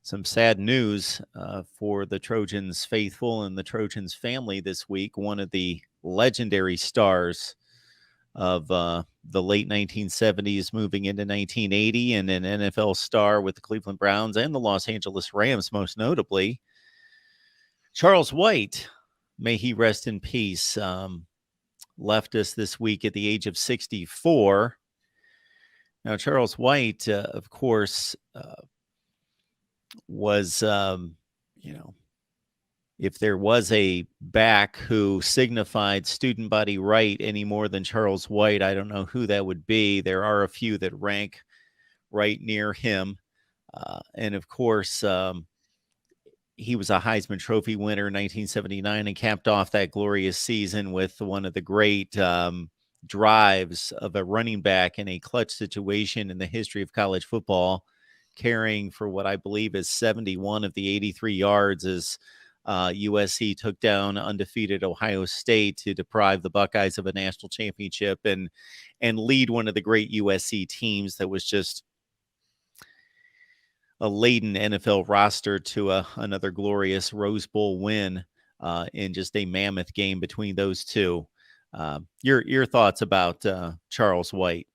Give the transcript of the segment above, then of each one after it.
Some sad news for the Trojans faithful and the Trojans family this week. One of the legendary stars of the late 1970s moving into 1980 and an NFL star with the Cleveland Browns and the Los Angeles Rams, most notably, Charles White, may he rest in peace, left us this week at the age of 64. Now, Charles White, of course, was, if there was a back who signified student body right any more than Charles White, I don't know who that would be. There are a few that rank right near him. And of course, he was a Heisman Trophy winner in 1979 and capped off that glorious season with one of the great drives of a running back in a clutch situation in the history of college football, carrying for what I believe is 71 of the 83 yards as USC took down undefeated Ohio State to deprive the Buckeyes of a national championship and lead one of the great USC teams that was just a laden NFL roster to another glorious Rose Bowl win in just a mammoth game between those two. Your thoughts about Charles White?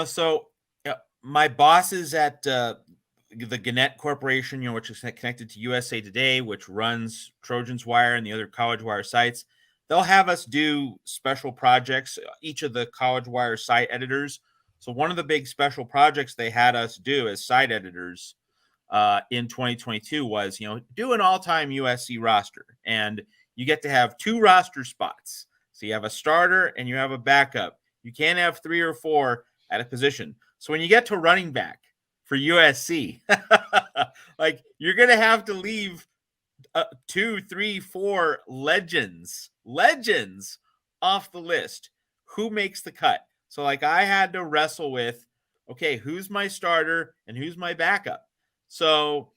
So my bosses at the Gannett Corporation, which is connected to USA Today, which runs Trojans Wire and the other College Wire sites, they'll have us do special projects, each of the College Wire site editors. So one of the big special projects they had us do as site editors in 2022 was, do an all-time USC roster. And you get to have 2 roster spots. So you have a starter and you have a backup. You can't have 3 or 4 at a position. So when you get to running back for USC, like you're going to have to leave 2, 3, 4 legends off the list. Who makes the cut? So like I had to wrestle with, okay, who's my starter and who's my backup? So,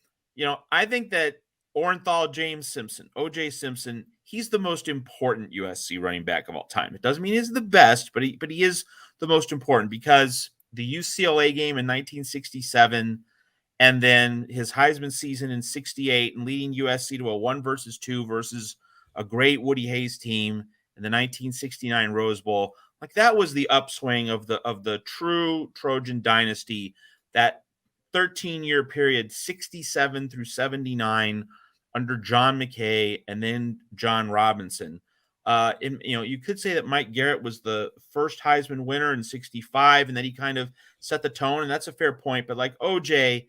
I think that Orenthal James Simpson, O.J. Simpson, he's the most important USC running back of all time. It doesn't mean he's the best, but he is the most important because the UCLA game in 1967 and then his Heisman season in 68 and leading USC to a 1-2 versus a great Woody Hayes team in the 1969 Rose Bowl. Like that was the upswing of the true Trojan dynasty, that 13-year period, 67 through 79 under John McKay and then John Robinson. You could say that Mike Garrett was the first Heisman winner in 65, and then he kind of set the tone, and that's a fair point. But like OJ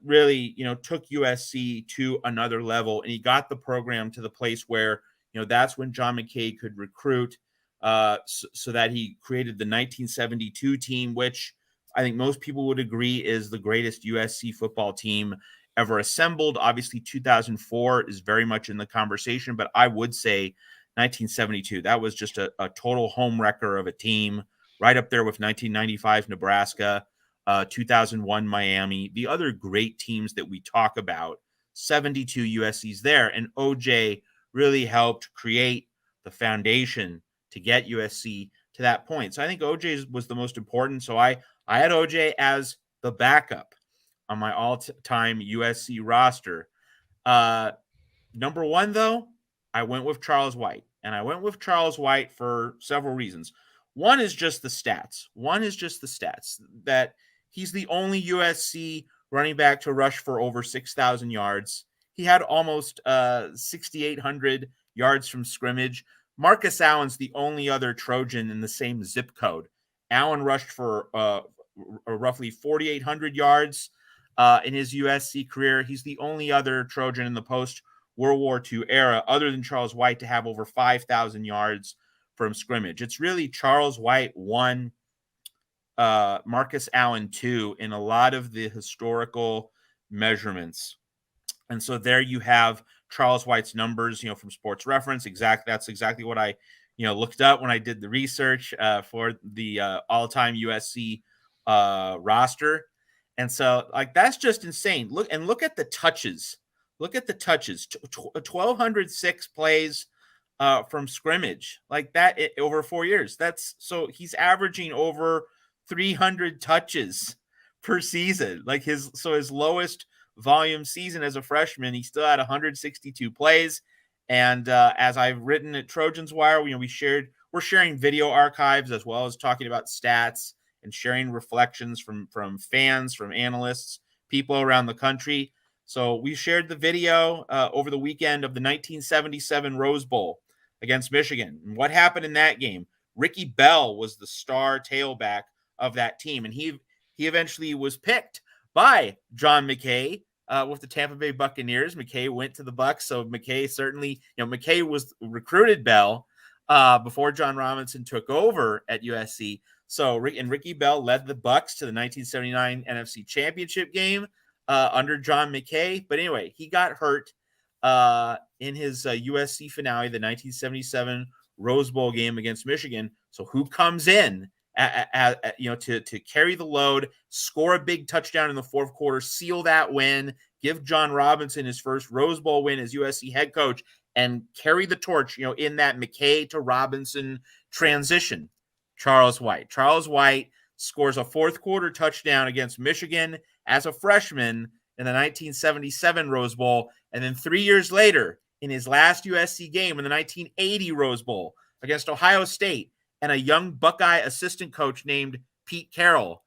really, took USC to another level, and he got the program to the place where, that's when John McKay could recruit so that he created the 1972 team, which I think most people would agree is the greatest USC football team ever assembled. Obviously, 2004 is very much in the conversation, but I would say 1972, that was just a total home wrecker of a team, right up there with 1995 Nebraska, 2001 Miami, the other great teams that we talk about. 72 USC's there, and OJ really helped create the foundation to get USC to that point. So I think OJ was the most important. So I had OJ as the backup on my all-time USC roster. Number 1, though, I went with Charles White. And I went with Charles White for several reasons. One is just the stats. That he's the only USC running back to rush for over 6,000 yards. He had almost 6,800 yards from scrimmage. Marcus Allen's the only other Trojan in the same zip code. Allen rushed for roughly 4,800 yards in his USC career. He's the only other Trojan in the post-World War II era, other than Charles White, to have over 5,000 yards from scrimmage. It's really Charles White 1, Marcus Allen 2 in a lot of the historical measurements. And so there you have Charles White's numbers, from Sports Reference. That's exactly what I, looked up when I did the research for the all-time USC roster. And so, that's just insane. Look at the touches. Look at the touches. 1,206 plays from scrimmage, like that over 4 years. So he's averaging over 300 touches per season. Like his lowest volume season as a freshman, he still had 162 plays. And as I've written at Trojans Wire, we're sharing video archives as well as talking about stats and sharing reflections from fans, from analysts, people around the country. So we shared the video over the weekend of the 1977 Rose Bowl against Michigan. And what happened in that game? Ricky Bell was the star tailback of that team, and he eventually was picked by John McKay with the Tampa Bay Buccaneers. McKay went to the Bucs, so McKay certainly, McKay was recruited Bell before John Robinson took over at USC. So Ricky Bell led the Bucs to the 1979 NFC Championship game under John McKay. But anyway, he got hurt in his USC finale, the 1977 Rose Bowl game against Michigan. So who comes in to carry the load, score a big touchdown in the fourth quarter, seal that win, give John Robinson his first Rose Bowl win as USC head coach, and carry the torch, in that McKay to Robinson transition? Charles White. Charles White scores a fourth quarter touchdown against Michigan as a freshman in the 1977 Rose Bowl. And then 3 years later, in his last USC game in the 1980 Rose Bowl against Ohio State, and a young Buckeye assistant coach named Pete Carroll,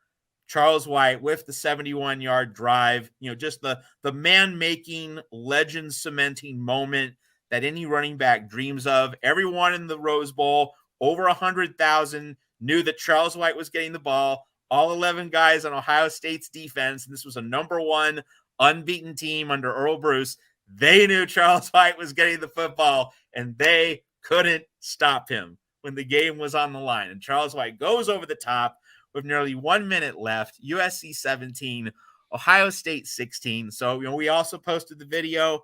Charles White with the 71-yard drive, just the man-making, legend-cementing moment that any running back dreams of. Everyone in the Rose Bowl, over 100,000, knew that Charles White was getting the ball. All 11 guys on Ohio State's defense, and this was a number one unbeaten team under Earl Bruce. They knew Charles White was getting the football, and they couldn't stop him when the game was on the line. And Charles White goes over the top with nearly 1 minute left. USC 17, Ohio State 16. So, we also posted the video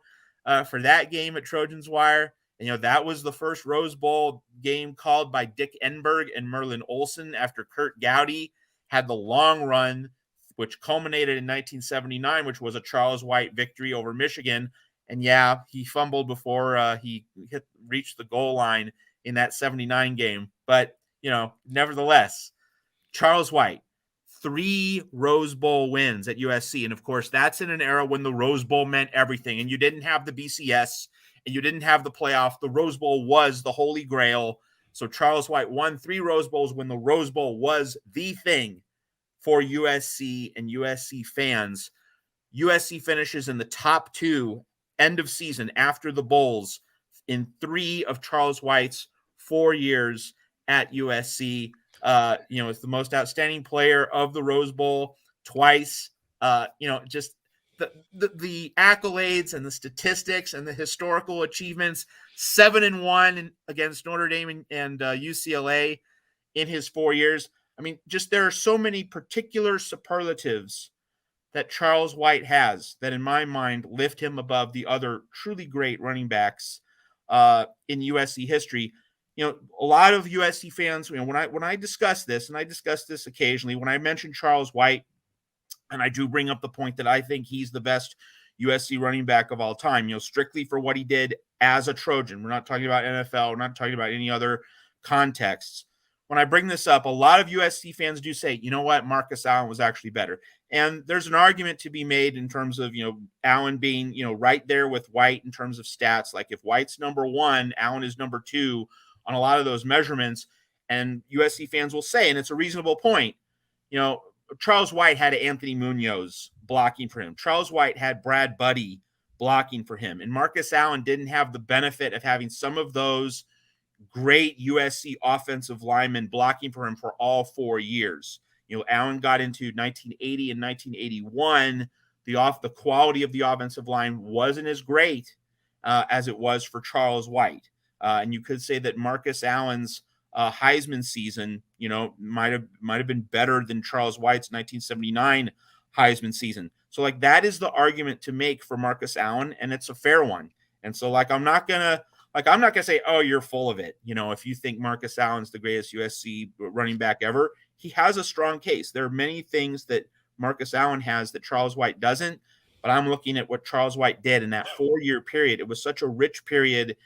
for that game at Trojans Wire. And, that was the first Rose Bowl game called by Dick Enberg and Merlin Olsen after Kurt Gowdy had the long run, which culminated in 1979, which was a Charles White victory over Michigan. And he fumbled before he reached the goal line in that 79 game. But, nevertheless, Charles White, 3 Rose Bowl wins at USC. And of course, that's in an era when the Rose Bowl meant everything. And you didn't have the BCS and you didn't have the playoff. The Rose Bowl was the holy grail. So Charles White won 3 Rose Bowls when the Rose Bowl was the thing for USC and USC fans. USC finishes in the top 2 end of season after the Bowls in 3 of Charles White's 4 years at USC. It's the most outstanding player of the Rose Bowl twice. Just the accolades and the statistics and the historical achievements. 7-1 against Notre Dame and UCLA in his 4 years. I mean, just there are so many particular superlatives that Charles White has that, in my mind, lift him above the other truly great running backs in USC history. A lot of USC fans, when I discuss this, and I discuss this occasionally, when I mention Charles White, and I do bring up the point that I think he's the best USC running back of all time, strictly for what he did as a Trojan. We're not talking about NFL. We're not talking about any other contexts. When I bring this up, a lot of USC fans do say, you know what, Marcus Allen was actually better. And there's an argument to be made in terms of, Allen being, right there with White in terms of stats. Like if White's number 1, Allen is number 2 on a lot of those measurements. And USC fans will say, and it's a reasonable point, Charles White had Anthony Munoz blocking for him. Charles White had Brad Buddy blocking for him. And Marcus Allen didn't have the benefit of having some of those great USC offensive linemen blocking for him for all 4 years. Allen got into 1980 and 1981. The quality of the offensive line wasn't as great as it was for Charles White. And you could say that Marcus Allen's Heisman season, might have been better than Charles White's 1979 Heisman season. So that is the argument to make for Marcus Allen, and it's a fair one. And so I'm not gonna say, oh, you're full of it. If you think Marcus Allen's the greatest USC running back ever, he has a strong case. There are many things that Marcus Allen has that Charles White doesn't, but I'm looking at what Charles White did in that 4-year period. It was such a rich period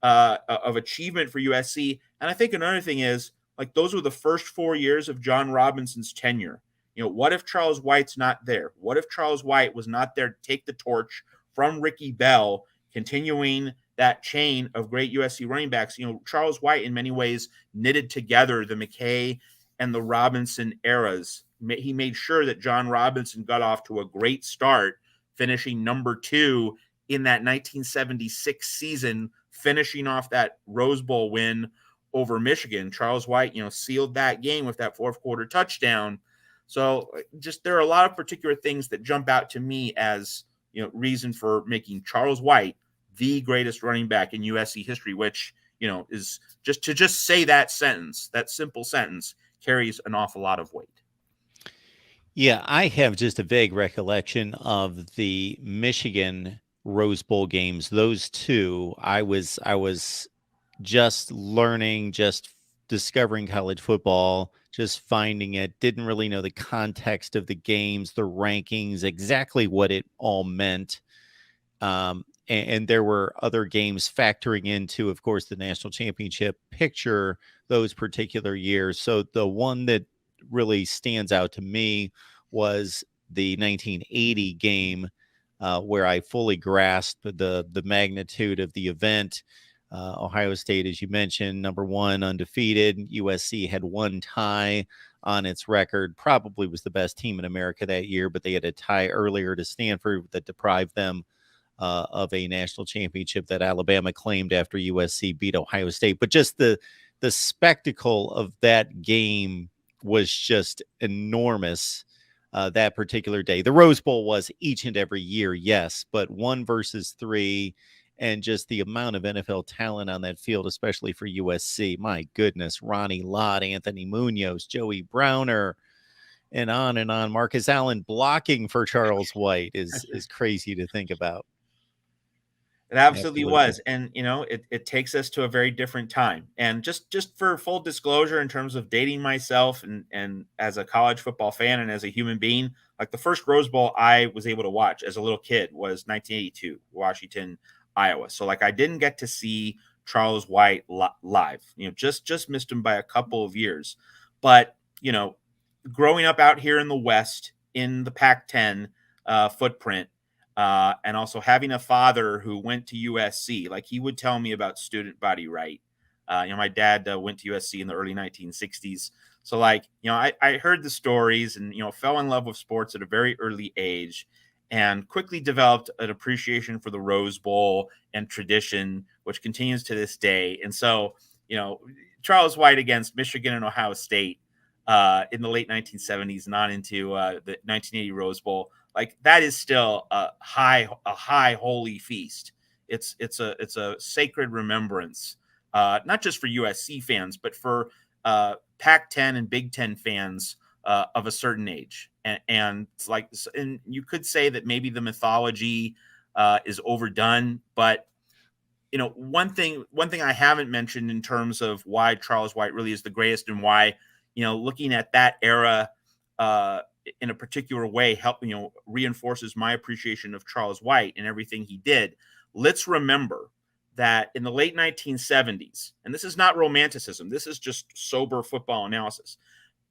of achievement for USC. And I think another thing is, those were the first 4 years of John Robinson's tenure. What if Charles White's not there? What if Charles White was not there to take the torch from Ricky Bell, continuing that chain of great USC running backs? Charles White, in many ways, knitted together the McKay and the Robinson eras. He made sure that John Robinson got off to a great start, finishing number 2 in that 1976 season, finishing off that Rose Bowl win over Michigan. Charles White, sealed that game with that fourth quarter touchdown. So just there are a lot of particular things that jump out to me as, reason for making Charles White the greatest running back in USC history, which, is just say that sentence, that simple sentence, carries an awful lot of weight. Yeah, I have just a vague recollection of the Michigan Rose Bowl games. Those two, I was just learning, just discovering college football, just finding it, didn't really know the context of the games, the rankings, exactly what it all meant. And there were other games factoring into, of course, the national championship picture those particular years. So the one that really stands out to me was the 1980 game, where I fully grasped the magnitude of the event. Ohio State, as you mentioned, number 1, undefeated. USC had 1 tie on its record, probably was the best team in America that year, but they had a tie earlier to Stanford that deprived them of a national championship that Alabama claimed after USC beat Ohio State. But just the spectacle of that game was just enormous that particular day. The Rose Bowl was each and every year, yes, but 1 versus 3, and just the amount of NFL talent on that field, especially for USC. My goodness, Ronnie Lott, Anthony Munoz, Joey Browner, and on. Marcus Allen blocking for Charles White is crazy to think about. It absolutely was. And, it takes us to a very different time. And just for full disclosure, in terms of dating myself and as a college football fan and as a human being, like the first Rose Bowl I was able to watch as a little kid was 1982, Washington, Iowa. So like I didn't get to see Charles White live, just missed him by a couple of years. But, growing up out here in the West in the Pac-10 footprint, and also having a father who went to USC, like he would tell me about student body right. My dad went to USC in the early 1960s. So like, I heard the stories and, fell in love with sports at a very early age and quickly developed an appreciation for the Rose Bowl and tradition, which continues to this day. And so, Charles White against Michigan and Ohio State in the late 1970s and on into the 1980 Rose Bowl, like that is still a high holy feast. It's a sacred remembrance, not just for USC fans, but for Pac-10 and Big Ten fans of a certain age. And it's like, and you could say that maybe the mythology is overdone, but one thing I haven't mentioned in terms of why Charles White really is the greatest and why, looking at that era in a particular way reinforces my appreciation of Charles White and everything he did. Let's remember that in the late 1970s, and this is not romanticism, this is just sober football analysis,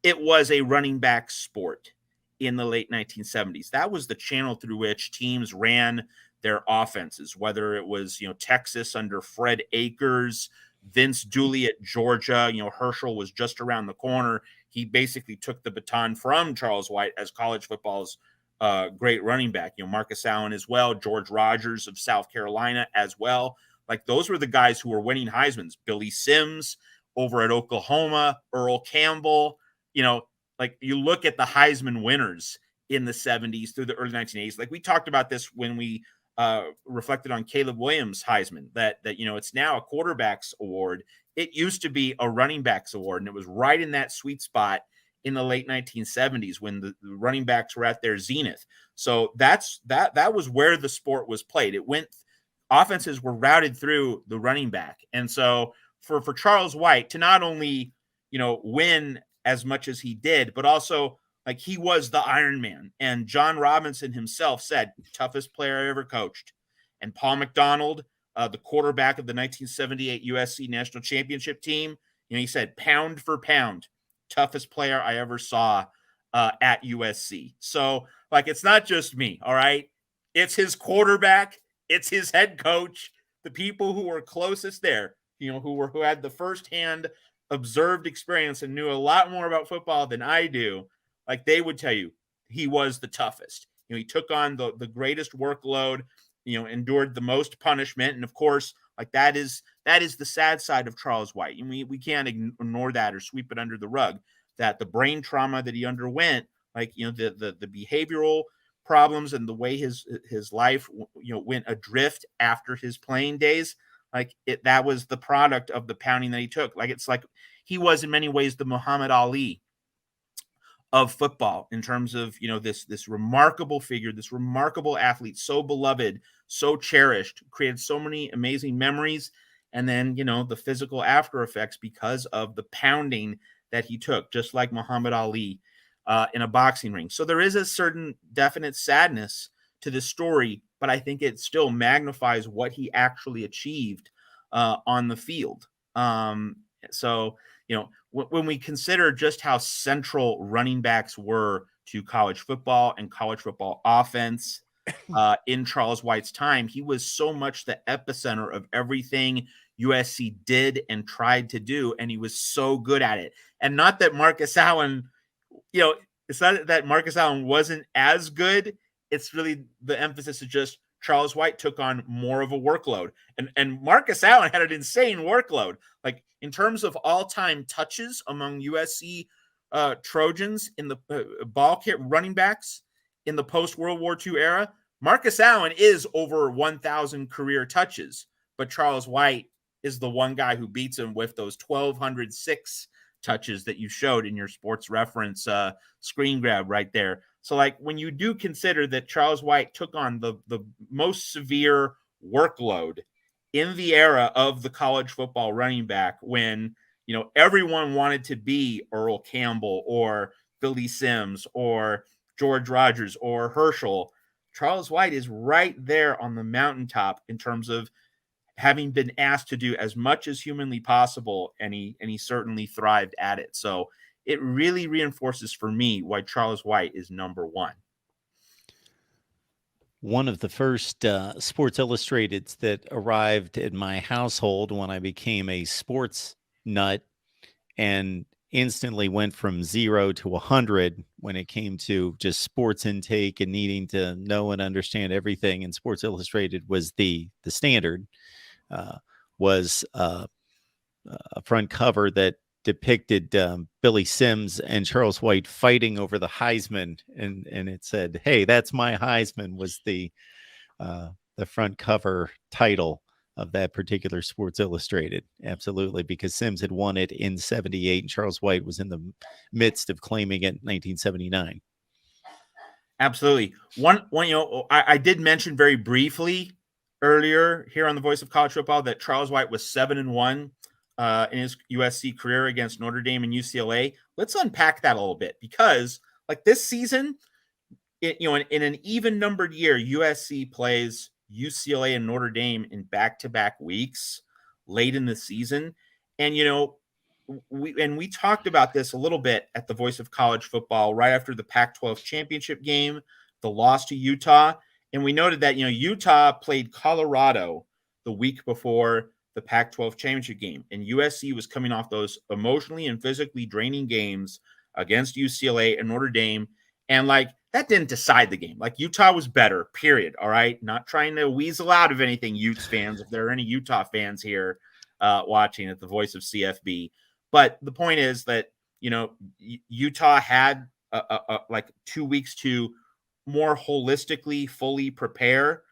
it was a running back sport in the late 1970s. That was the channel through which teams ran their offenses, whether it was, Texas under Fred Akers, Vince Dooley at Georgia, Herschel was just around the corner. He basically took the baton from Charles White as college football's great running back. Marcus Allen as well, George Rogers of South Carolina as well. Like those were the guys who were winning Heisman's. Billy Sims over at Oklahoma, Earl Campbell. Like you look at the Heisman winners in the 70s through the early 1980s. Like we talked about this when we reflected on Caleb Williams' Heisman, that it's now a quarterback's award. It used to be a running back's award, and it was right in that sweet spot in the late 1970s when the running backs were at their zenith. So that was where the sport was played. Offenses were routed through the running back. And so for Charles White to not only, win as much as he did, but also like he was the Iron Man. And John Robinson himself said, toughest player I ever coached. And Paul McDonald, the quarterback of the 1978 USC national championship team, he said, pound for pound, toughest player I ever saw at USC. So, like, it's not just me, all right? It's his quarterback, it's his head coach, the people who were closest there, who had the firsthand observed experience and knew a lot more about football than I do. Like, they would tell you he was the toughest. He took on the greatest workload, endured the most punishment, and of course, like, that is the sad side of Charles White, and we can't ignore that or sweep it under the rug. That the brain trauma that he underwent, like, the behavioral problems and the way his life went adrift after his playing days, like, that was the product of the pounding that he took. Like, it's like he was in many ways the Muhammad Ali of football in terms of this remarkable figure, this remarkable athlete, so beloved, so cherished, created so many amazing memories, and then the physical after effects because of the pounding that he took, just like Muhammad Ali in a boxing ring. So there is a certain definite sadness to this story, but I think it still magnifies what he actually achieved on the field. So when we consider just how central running backs were to college football and college football offense in Charles White's time, he was so much the epicenter of everything USC did and tried to do, and he was so good at it. And not that Marcus Allen, it's not that Marcus Allen wasn't as good. It's really the emphasis is just Charles White took on more of a workload. And Marcus Allen had an insane workload. Like, in terms of all-time touches among USC Trojans in the ball kit running backs in the post-World War II era, Marcus Allen is over 1,000 career touches, but Charles White is the one guy who beats him with those 1,206 touches that you showed in your sports reference screen grab right there. So, like, when you do consider that Charles White took on the most severe workload in the era of the college football running back, when everyone wanted to be Earl Campbell or Philly Simms or George Rogers or Herschel, Charles White is right there on the mountaintop in terms of having been asked to do as much as humanly possible, and he certainly thrived at it. So it really reinforces for me why Charles White is number one. One of the first Sports Illustrateds that arrived in my household when I became a sports nut and instantly went from 0 to 100 when it came to just sports intake and needing to know and understand everything in Sports Illustrated was the Standard. Was a front cover that depicted Billy Simms and Charles White fighting over the Heisman, and it said, "Hey, that's my Heisman," was the front cover title of that particular Sports Illustrated. Absolutely, because Simms had won it in '78, and Charles White was in the midst of claiming it in 1979. Absolutely. One, I did mention very briefly earlier here on the Voice of College Football that Charles White was 7-1 in his USC career against Notre Dame and UCLA. Let's unpack that a little bit, because like this season, in an even numbered year, USC plays UCLA and Notre Dame in back-to-back weeks late in the season. And, we talked about this a little bit at the Voice of College Football right after the Pac-12 championship game, the loss to Utah. And we noted that, Utah played Colorado the week before the Pac-12 championship game. And USC was coming off those emotionally and physically draining games against UCLA and Notre Dame. And like, that didn't decide the game. Like, Utah was better, period. All right. Not trying to weasel out of anything, Utes fans, if there are any Utah fans here watching at the Voice of CFB. But the point is that, Utah had like 2 weeks to more holistically, fully prepare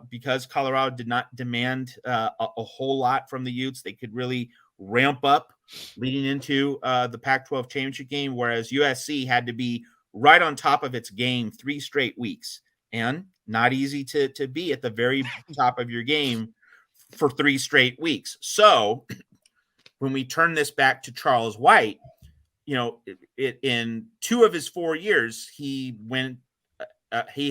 because Colorado did not demand a whole lot from the Utes. They could really ramp up leading into the Pac-12 championship game, whereas USC had to be right on top of its game 3 straight weeks, and not easy to be at the very top of your game for 3 straight weeks. So when we turn this back to Charles White, in 2 of his 4 years, he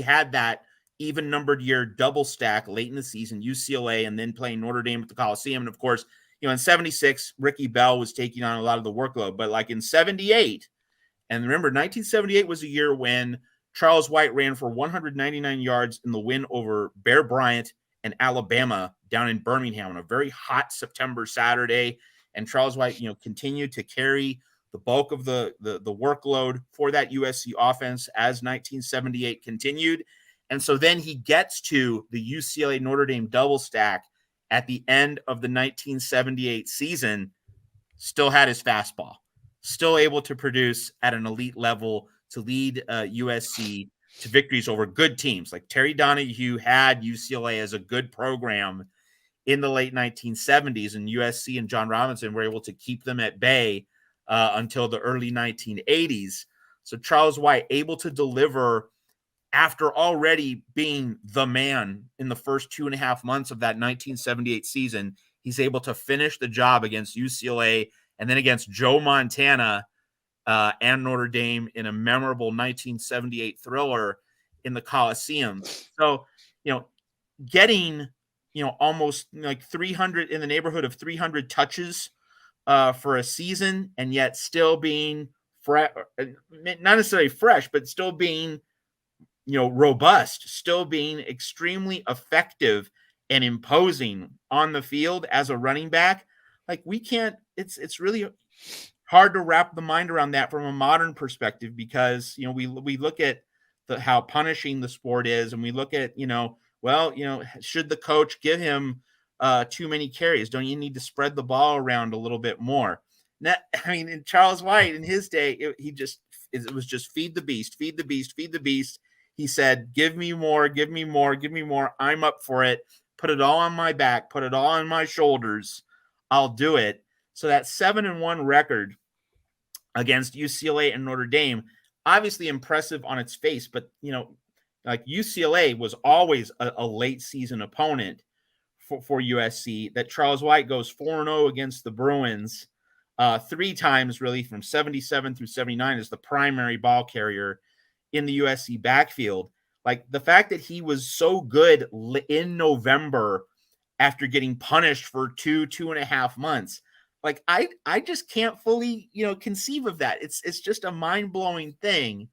had that even numbered year double stack late in the season, UCLA, and then playing Notre Dame at the Coliseum. And of course, in '76, Ricky Bell was taking on a lot of the workload, but like in '78, And remember, 1978 was a year when Charles White ran for 199 yards in the win over Bear Bryant and Alabama down in Birmingham on a very hot September Saturday. And Charles White, continued to carry the bulk of the workload for that USC offense as 1978 continued. And so then he gets to the UCLA Notre Dame double stack at the end of the 1978 season, still had his fastball, still able to produce at an elite level to lead USC to victories over good teams. Like Terry Donahue had UCLA as a good program in the late 1970s, and USC and John Robinson were able to keep them at bay until the early 1980s. So Charles White able to deliver after already being the man in the first 2.5 months of that 1978 season. He's able to finish the job against UCLA and then against Joe Montana and Notre Dame in a memorable 1978 thriller in the Coliseum. So, getting, almost like 300, in the neighborhood of 300 touches for a season, and yet still being not necessarily fresh, but still being, robust, still being extremely effective and imposing on the field as a running back. Like, we can't, it's really hard to wrap the mind around that from a modern perspective, because, we look at how punishing the sport is, and we look at, should the coach give him too many carries? Don't you need to spread the ball around a little bit more? In Charles White, in his day, it was just feed the beast, feed the beast, feed the beast. He said, give me more, give me more, give me more. I'm up for it. Put it all on my back, put it all on my shoulders. I'll do it. So that 7-1 record against UCLA and Notre Dame, obviously impressive on its face, but, like UCLA was always a late season opponent for USC. That Charles White goes 4-0 against the Bruins 3 times, really, from 77 through 79 as the primary ball carrier in the USC backfield. Like, the fact that he was so good in November after getting punished for 2.5 months, like, I just can't fully, conceive of that. It's just a mind-blowing thing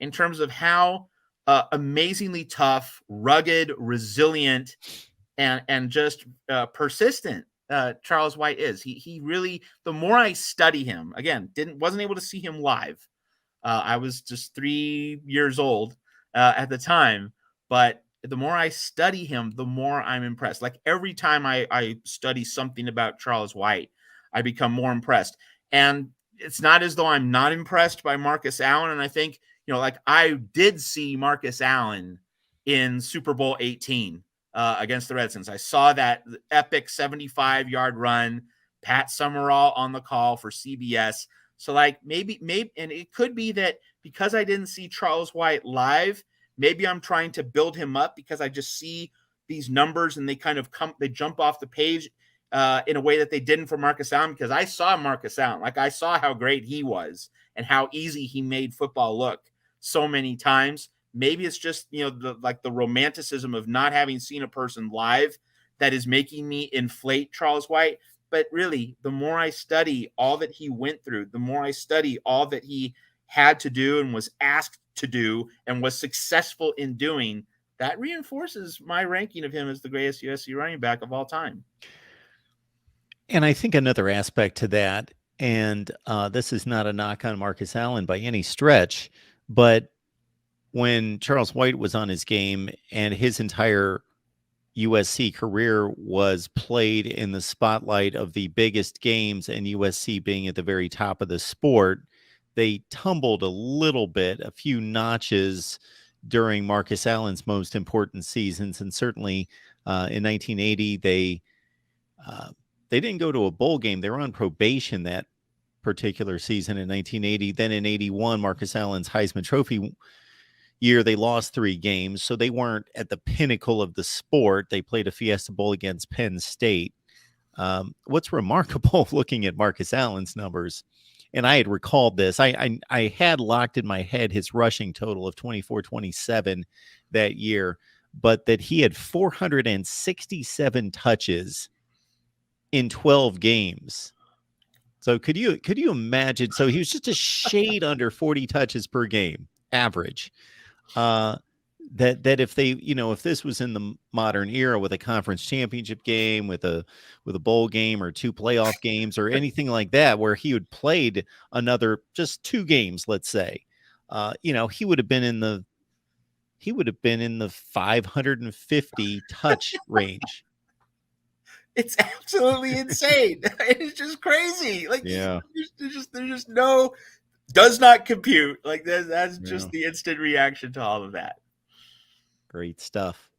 in terms of how amazingly tough, rugged, resilient, and just persistent Charles White is. He really, the more I study him, again, wasn't able to see him live. I was just 3 years old at the time, but the more I study him, the more I'm impressed. Like, every time I study something about Charles White, I become more impressed. And it's not as though I'm not impressed by Marcus Allen. And I think, like, I did see Marcus Allen in Super Bowl 18 against the Redskins. I saw that epic 75-yard run, Pat Summerall on the call for CBS. So, like, maybe, and it could be that because I didn't see Charles White live, maybe I'm trying to build him up because I just see these numbers and they kind of they jump off the page in a way that they didn't for Marcus Allen, because I saw Marcus Allen. Like, I saw how great he was and how easy he made football look so many times. Maybe it's just, the romanticism of not having seen a person live that is making me inflate Charles White. But really, the more I study all that he went through, the more I study all that he had to do and was asked to do and was successful in doing, that reinforces my ranking of him as the greatest USC running back of all time. And I think another aspect to that, and this is not a knock on Marcus Allen by any stretch, but when Charles White was on his game and his entire USC career was played in the spotlight of the biggest games and USC being at the very top of the sport, they tumbled a little bit, a few notches during Marcus Allen's most important seasons. And certainly in 1980, they didn't go to a bowl game. They were on probation that particular season in 1980. Then in 81, Marcus Allen's Heisman Trophy year, they lost 3 games, so they weren't at the pinnacle of the sport. They played a Fiesta Bowl against Penn State. What's remarkable looking at Marcus Allen's numbers, and I had recalled this, I had locked in my head his rushing total of 24-27 that year, but that he had 467 touches in 12 games. So could you imagine? So he was just a shade under 40 touches per game average. That if they, if this was in the modern era with a conference championship game, with a bowl game or two playoff games or anything like that, where he had played another just 2 games, let's say, he would have been in the 550 touch range. It's absolutely insane. It's just crazy. Like, Yeah. there's just no, does not compute. Like that's just Yeah. the instant reaction to all of that. Great stuff.